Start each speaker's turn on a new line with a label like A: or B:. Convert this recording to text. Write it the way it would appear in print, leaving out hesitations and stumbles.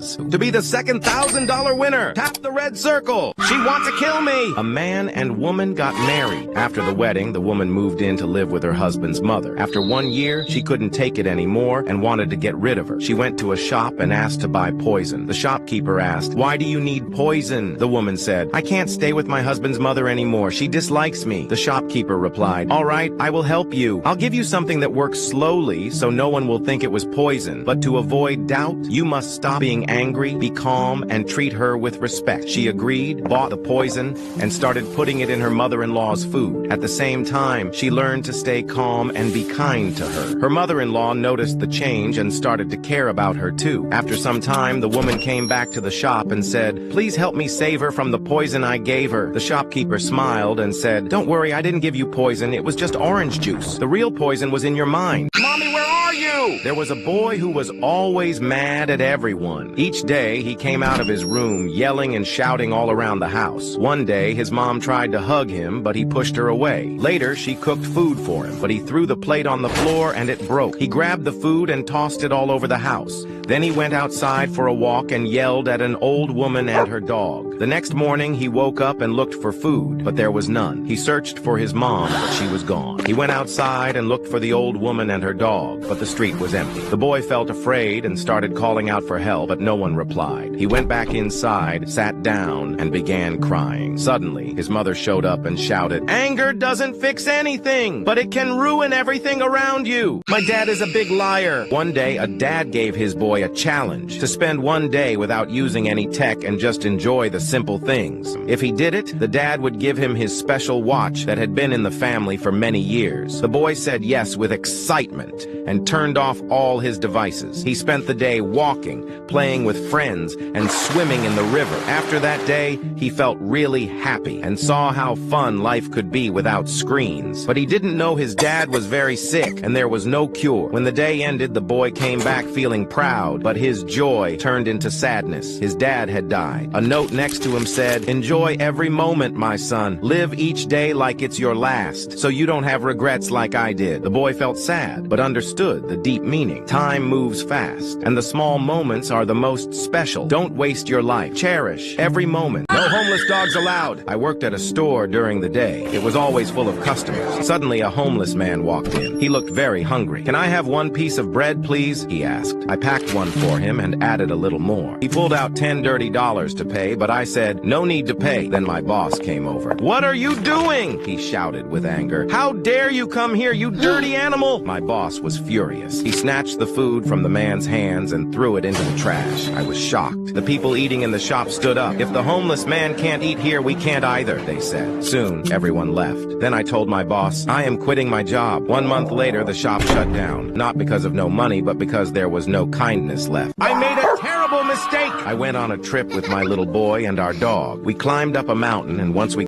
A: was to be the second $1,000 winner. Tap the red circle. She wants to kill me. A man and woman got married. After the wedding, the woman moved in to live with her husband's mother. After 1 year, she couldn't take it anymore and wanted to get rid of her. She went to a shop and asked to buy poison. The shopkeeper asked, "Why do you need poison?" The woman said, "I can't stay with my husband's mother anymore. She dislikes me." The shopkeeper replied, "All right, I will help you. I'll give you something that works slowly so no one will think it was poison. But to avoid doubt, you must stop being angry, be calm, and treat her with respect." She agreed, bought the poison, and started putting it in her mother-in-law's food. At the same time, she learned to stay calm and be kind to her. Her mother-in-law noticed the change and started to care about her too. After some time, the woman came back to the shop and said, "Please help me save her from the poison I gave her." The shopkeeper smiled and said, "Don't worry, I didn't give you poison. It was just orange juice. The real poison was in your mind." "Mommy, where are you?" There was a boy who was always mad at everyone. Each day, he came out of his room yelling and shouting all around the house. One day, his mom tried to hug him, but he pushed her away. Later, she cooked food for him, but he threw the plate on the floor and it broke. He grabbed the food and tossed it all over the house. Then he went outside for a walk and yelled at an old woman and her dog. The next morning, he woke up and looked for food, but there was none. He searched for his mom, but she was gone. He went outside and looked for the old woman and her dog, but the street was empty. The boy felt afraid and started calling out for help, but no one replied. He went back inside, sat down, and began crying. Suddenly, his mother showed up and shouted, "Anger doesn't fix anything, but it can ruin everything around you. My dad is a big liar." One day, a dad gave his boy a challenge to spend 1 day without using any tech and just enjoy the simple things. If he did it, the dad would give him his special watch that had been in the family for many years. The boy said yes with excitement and turned off all his devices. He spent the day walking, playing with friends, and swimming in the river. After that day, he felt really happy and saw how fun life could be without screens. But he didn't know his dad was very sick and there was no cure. When the day ended, the boy came back feeling proud, but his joy turned into sadness. His dad had died. A note next to him said, "Enjoy every moment, my son. Live each day like it's your last, so you don't have regrets like I did." The boy felt sad, but understood the deep meaning. Time moves fast, and the small moments are the most special. Don't waste your life. Cherish every moment. No homeless dogs allowed. I worked at a store during the day. It was always full of customers. Suddenly, a homeless man walked in. He looked very hungry. "Can I have 1 piece of bread, please?" he asked. I packed one for him and added a little more. He pulled out $10 dirty to pay, but I said, "No need to pay." Then my boss came over. "What are you doing?" he shouted with anger. "How dare you come here, you dirty animal!" My boss was furious. He snatched the food from the man's hands and threw it into the trash. I was shocked. The people eating in the shop stood up. "If the homeless man can't eat here, we can't either," they said. Soon, everyone left. Then I told my boss, "I am quitting my job." 1 month later, the shop shut down. Not because of no money, but because there was no kindness left. I made a terrible mistake! I went on a trip with my little boy and our dog. We climbed up a mountain, and once we